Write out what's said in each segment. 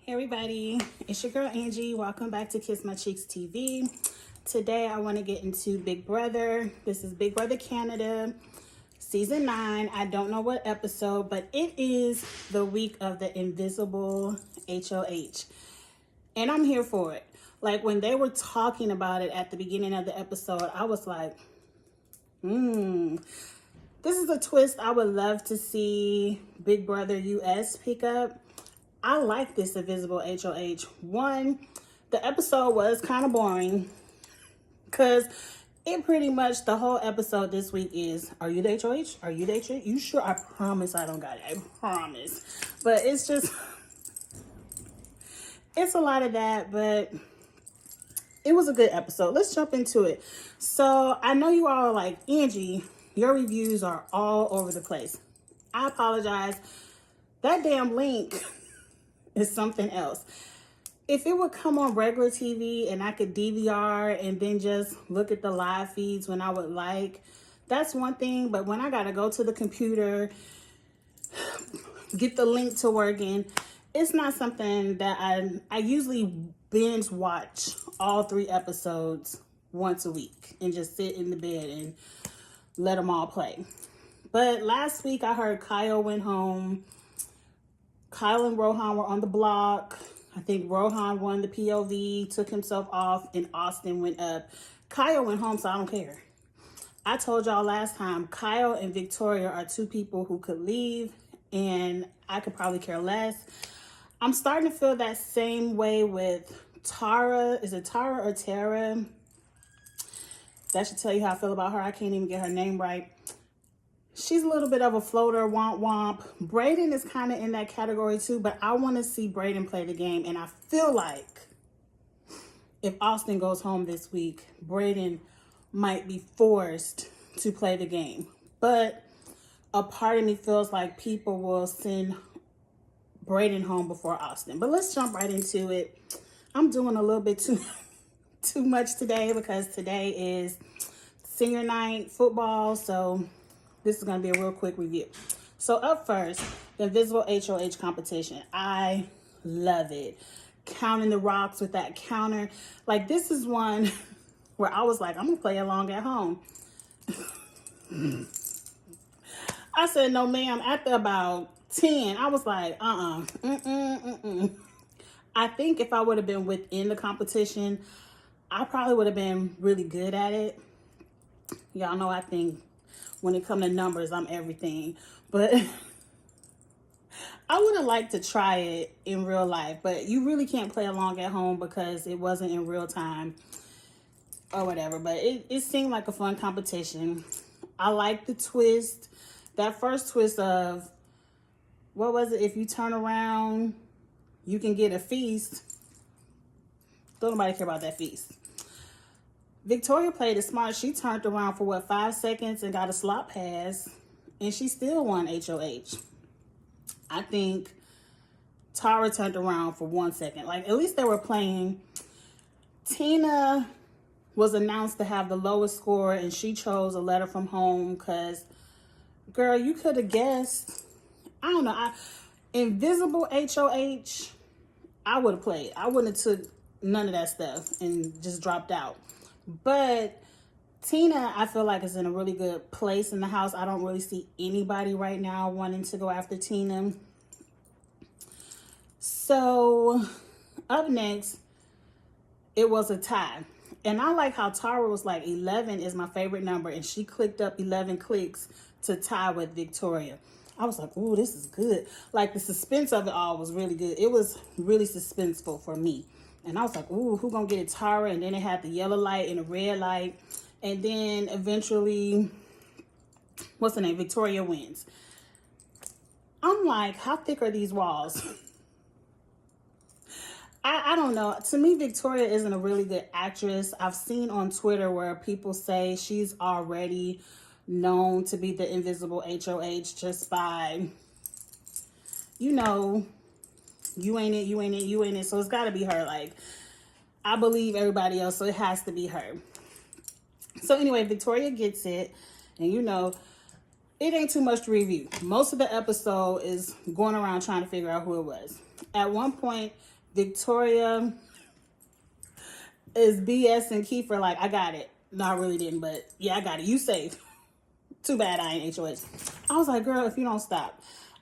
Hey everybody, it's your girl Angie. Welcome back to Kiss My Cheeks TV. Today I want to get into Big Brother. This is Big Brother Canada, season 9. I don't know what episode, but it is the week of the invisible HOH. And I'm here for it. Like when they were talking about it at the beginning of the episode, I was like, this is a twist I would love to see Big Brother US pick up. I like this invisible HOH. One, the episode was kind of boring because it pretty much, the whole episode this week is, are you the HOH? Are you the HOH? You sure? I promise I don't got it. I promise. But it's just, it's a lot of that, but it was a good episode. Let's jump into it. So I know you all are like, Angie, your reviews are all over the place. I apologize. That damn link is something else. If it would come on regular TV and I could DVR and then just look at the live feeds when I would like, that's one thing. But when I gotta go to the computer, get the link to working, it's not something that I usually binge watch all 3 episodes once a week and just sit in the bed and let them all play. But last week I heard Kyle went home. Kyle and Rohan were on the block. I think Rohan won the POV, took himself off, and Austin went up. Kyle went home, so I don't care. I told y'all last time, Kyle and Victoria are 2 people who could leave, and I could probably care less. I'm starting to feel that same way with Tara. Is it Tara or Tara? That should tell you how I feel about her. I can't even get her name right. She's a little bit of a floater, womp womp. Brayden is kind of in that category too, but I want to see Brayden play the game. And I feel like if Austin goes home this week, Brayden might be forced to play the game. But a part of me feels like people will send Brayden home before Austin. But let's jump right into it. I'm doing a little bit too much today because today is senior night football. So this is going to be a real quick review. So up first, the invisible HOH competition. I love it. Counting the rocks with that counter. Like this is one where I was like, I'm going to play along at home. I said, no ma'am. After about 10, I was like, I think if I would have been within the competition, I probably would have been really good at it. Y'all know I think when it comes to numbers, I'm everything. But I would have liked to try it in real life. But you really can't play along at home because it wasn't in real time or whatever. But it seemed like a fun competition. I like the twist. That first twist of, what was it? If you turn around, you can get a feast. Don't nobody care about that feast. Victoria played it smart. She turned around for 5 seconds and got a slot pass, and she still won HOH. I think Tara turned around for 1 second. Like, at least they were playing. Tina was announced to have the lowest score, and she chose a letter from home because, girl, you could have guessed. I don't know. Invisible HOH, I would have played. I wouldn't have took none of that stuff and just dropped out. But Tina, I feel like, is in a really good place in the house. I don't really see anybody right now wanting to go after Tina. So up next, it was a tie. And I like how Tara was like, 11 is my favorite number. And she clicked up 11 clicks to tie with Victoria. I was like, ooh, this is good. Like the suspense of it all was really good. It was really suspenseful for me. And I was like, ooh, who gonna get it? Tara. And then it had the yellow light and the red light. And then eventually, what's the name? Victoria wins. I'm like, how thick are these walls? I don't know. To me, Victoria isn't a really good actress. I've seen on Twitter where people say she's already known to be the invisible HOH just by, you know, you ain't it, you ain't it, you ain't it. So it's got to be her. Like, I believe everybody else, so it has to be her. So anyway, Victoria gets it. And, you know, it ain't too much to review. Most of the episode is going around trying to figure out who it was. At one point, Victoria is BS and Kiefer like, I got it. No, I really didn't, but yeah, I got it. You safe. Too bad I ain't HOH. I was like, girl, if you don't stop.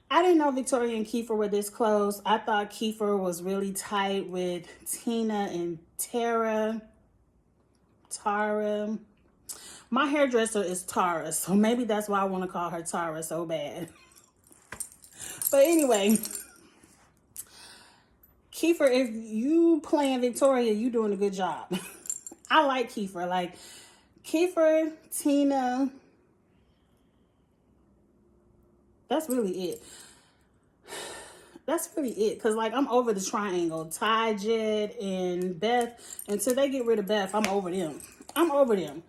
I didn't know Victoria and Kiefer were this close. I thought Kiefer was really tight with Tina and Tara. My hairdresser is Tara, so maybe that's why I want to call her Tara so bad. But anyway, Kiefer, if you playing Victoria, you doing a good job. I like Kiefer. Like, Kiefer, Tina, that's really it. That's really it. Because, like, I'm over the triangle. Ty, Jed, and Beth. Until they get rid of Beth, I'm over them. I'm over them.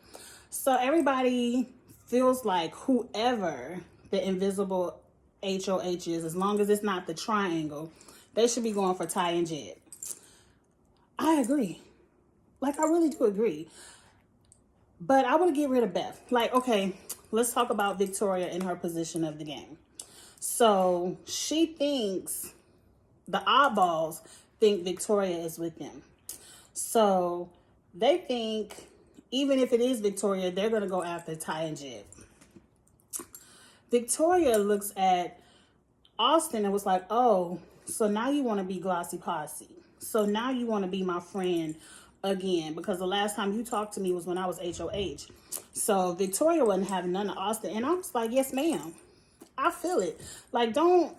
So everybody feels like whoever the invisible HOH is, as long as it's not the triangle, they should be going for Ty and Jed. I agree. Like, I really do agree. But I want to get rid of Beth. Like, okay, let's talk about Victoria in her position of the game. So she thinks, the oddballs think Victoria is with them. So they think, even if it is Victoria, they're going to go after Ty and Jed. Victoria looks at Austin and was like, oh, so now you want to be Glossy Posse. So now you want to be my friend again, because the last time you talked to me was when I was HOH. So Victoria wasn't having none of Austin. And I was like, yes, ma'am. I feel it. Like, don't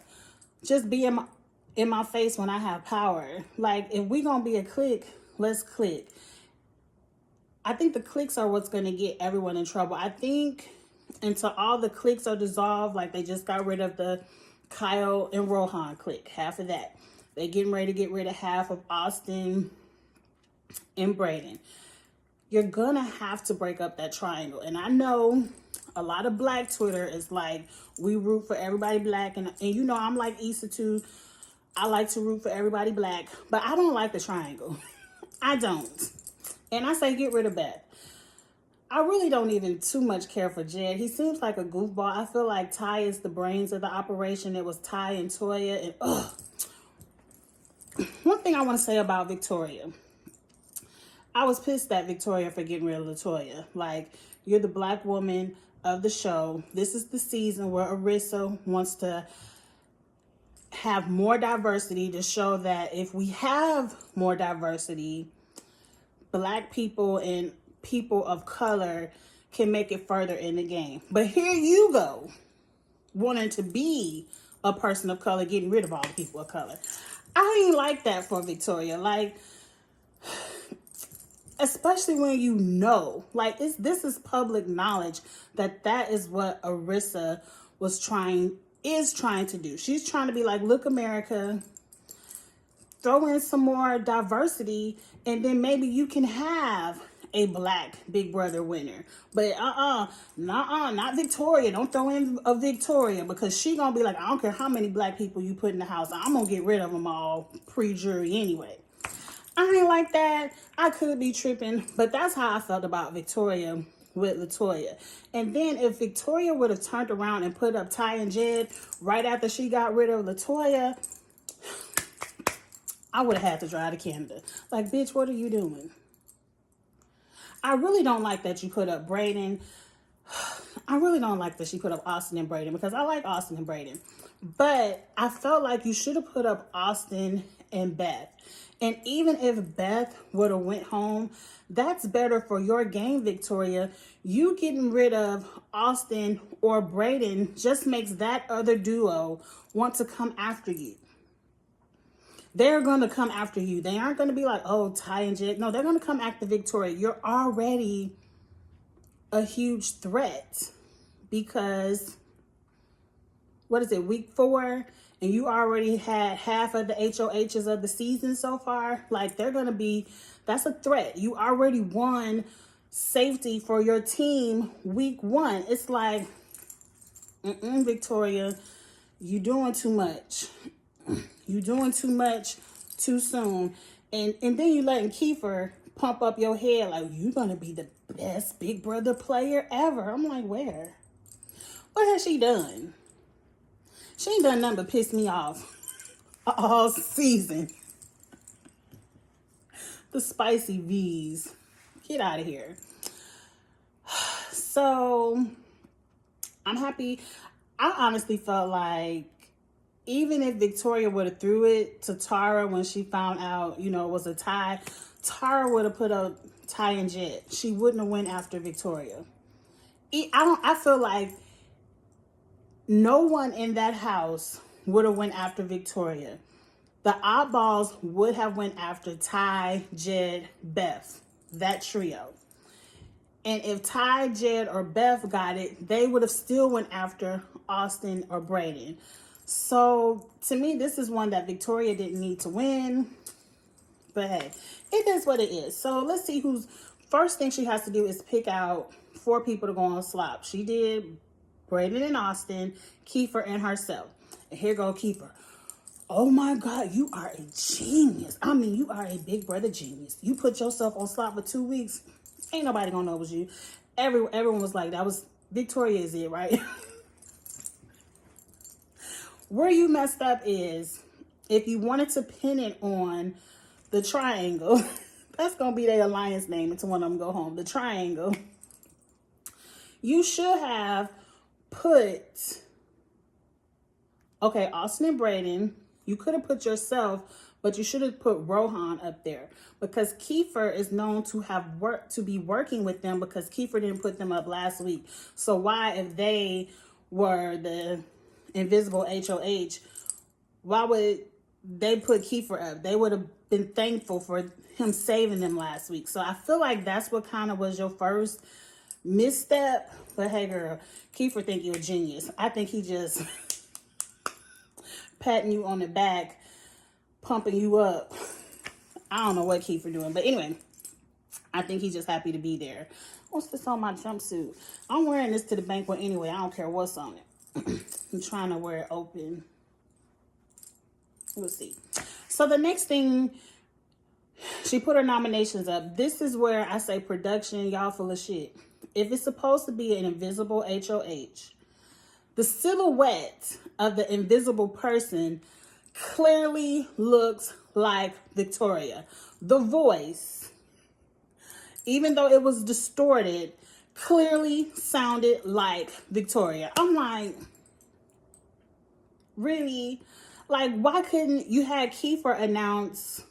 just be in my face when I have power. Like, if we gonna be a clique, let's click. I think the cliques are what's gonna get everyone in trouble. I think until all the cliques are dissolved, like they just got rid of the Kyle and Rohan clique, half of that. They're getting ready to get rid of half of Austin and Brayden. You're gonna have to break up that triangle. And I know a lot of black Twitter is like, we root for everybody black. And you know, I'm like Issa too. I like to root for everybody black. But I don't like the triangle. I don't. And I say get rid of Beth. I really don't even too much care for Jed. He seems like a goofball. I feel like Ty is the brains of the operation. It was Ty and Toya. And one thing I want to say about Victoria. I was pissed at Victoria for getting rid of LaToya. Like, you're the black woman of the show. This is the season where Arissa wants to have more diversity, to show that if we have more diversity, black people and people of color can make it further in the game. But here you go, wanting to be a person of color, getting rid of all the people of color. I ain't like that for Victoria. Like, especially when you know, like, this is public knowledge that is what Arissa is trying to do. She's trying to be like, look, America, throw in some more diversity, and then maybe you can have a black Big Brother winner. But not Victoria. Don't throw in a Victoria, because she gonna be like, I don't care how many black people you put in the house, I'm gonna get rid of them all pre-jury anyway. I ain't like that. I could be tripping, but that's how I felt about Victoria with LaToya. And then if Victoria would have turned around and put up Ty and Jed right after she got rid of LaToya, I would have had to drive to Canada. Like, bitch, what are you doing? I really don't like that you put up Brayden. I really don't like that she put up Austin and Brayden, because I like Austin and Brayden. But I felt like you should have put up Austin and Beth. And even if Beth would have went home, that's better for your game, Victoria. You getting rid of Austin or Brayden just makes that other duo want to come after you. They're going to come after you. They aren't going to be like, oh, Ty and Jed. No, they're going to come after Victoria. You're already a huge threat, because, what is it, week 4? And you already had half of the HOHs of the season so far. Like, they're going to be, that's a threat. You already won safety for your team week 1. It's like, Victoria, you doing too much. You doing too much too soon. And then you letting Kiefer pump up your head like, you're going to be the best Big Brother player ever. I'm like, where? What has she done? She ain't done nothing but piss me off all season. the spicy V's. Get out of here. So I'm happy. I honestly felt like even if Victoria would have threw it to Tara when she found out, you know, it was a tie, Tara would have put up Ty and Jet. She wouldn't have went after Victoria. I feel like no one in that house would have went after Victoria. The oddballs would have went after Ty, Jed, Beth, that trio. And if Ty, Jed, or Beth got it, they would have still went after Austin or Brayden. So to me, this is one that Victoria didn't need to win. But hey, it is what it is. So let's see who's first thing she has to do is pick out 4 people to go on slop. She did Brayden and Austin, Kiefer, and herself. And here go Kiefer. Oh my God, you are a genius. I mean, you are a big brother genius. You put yourself on slop for 2 weeks. Ain't nobody gonna know it was you. Everyone was like, that was Victoria, is it, right? Where you messed up is if you wanted to pin it on the triangle, that's gonna be their alliance name until one of them go home. The triangle. You should have put, okay, Austin and Brayden. You could have put yourself, but you should have put Rohan up there because Kiefer is known to have be working with them because Kiefer didn't put them up last week. So why, if they were the invisible HOH, why would they put Kiefer up? They would have been thankful for him saving them last week. So I feel like that's what kind of was your first misstep. But hey, girl, Kiefer think you're a genius. I think he just patting you on the back, pumping you up. I don't know what Kiefer doing, but anyway, I think he's just happy to be there. What's this on my jumpsuit? I'm wearing this to the banquet anyway. I don't care what's on it. I'm trying to wear it open. We'll see. So the next thing, she put her nominations up. This is where I say production, y'all full of shit. If it's supposed to be an invisible HOH, the silhouette of the invisible person clearly looks like Victoria. The voice, even though it was distorted, clearly sounded like Victoria. I'm like, really? Like, why couldn't you had Kiefer announce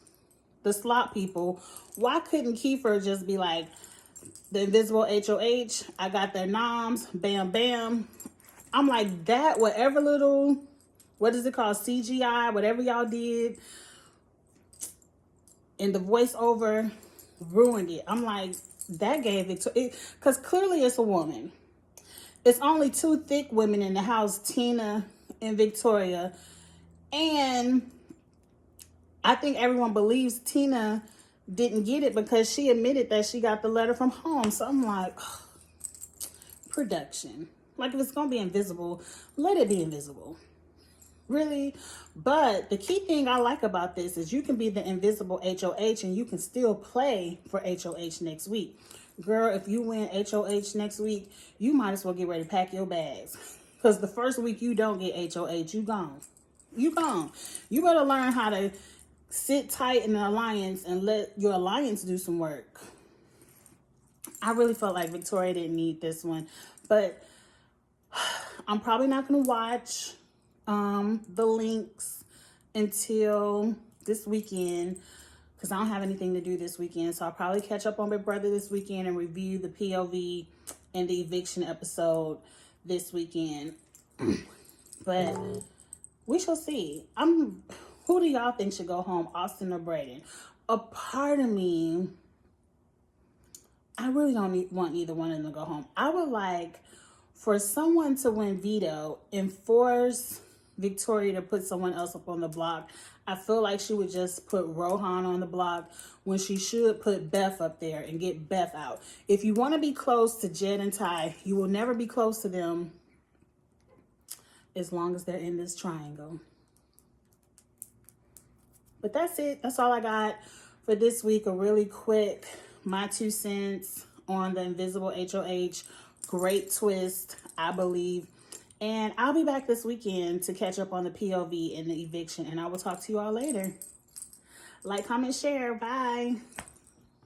the slot people? Why couldn't Kiefer just be like, the invisible HOH, I got their noms, bam, bam. I'm like, that, whatever little, what is it called, CGI, whatever y'all did, and the voiceover ruined it. I'm like, that gave it to it, because clearly it's a woman. It's only 2 thick women in the house, Tina and Victoria. And I think everyone believes Tina didn't get it because she admitted that she got the letter from home. So I'm like, oh, production. Like, if it's going to be invisible, let it be invisible. Really? But the key thing I like about this is you can be the invisible HOH and you can still play for HOH next week. Girl, if you win HOH next week, you might as well get ready to pack your bags. Because the first week you don't get HOH, you gone. You gone. You better learn how to sit tight in an alliance and let your alliance do some work. I really felt like Victoria didn't need this one. But I'm probably not going to watch the links until this weekend because I don't have anything to do this weekend. So I'll probably catch up on Big Brother this weekend and review the POV and the eviction episode this weekend. But we shall see. Who do y'all think should go home, Austin or Brayden? A part of me, I really don't want either one of them to go home. I would like for someone to win veto and force Victoria to put someone else up on the block. I feel like she would just put Rohan on the block when she should put Beth up there and get Beth out. If you want to be close to Jed and Ty, you will never be close to them as long as they're in this triangle. But that's it. That's all I got for this week. A really quick, my 2 cents on the invisible HOH. Great twist, I believe. And I'll be back this weekend to catch up on the POV and the eviction. And I will talk to you all later. Like, comment, share. Bye.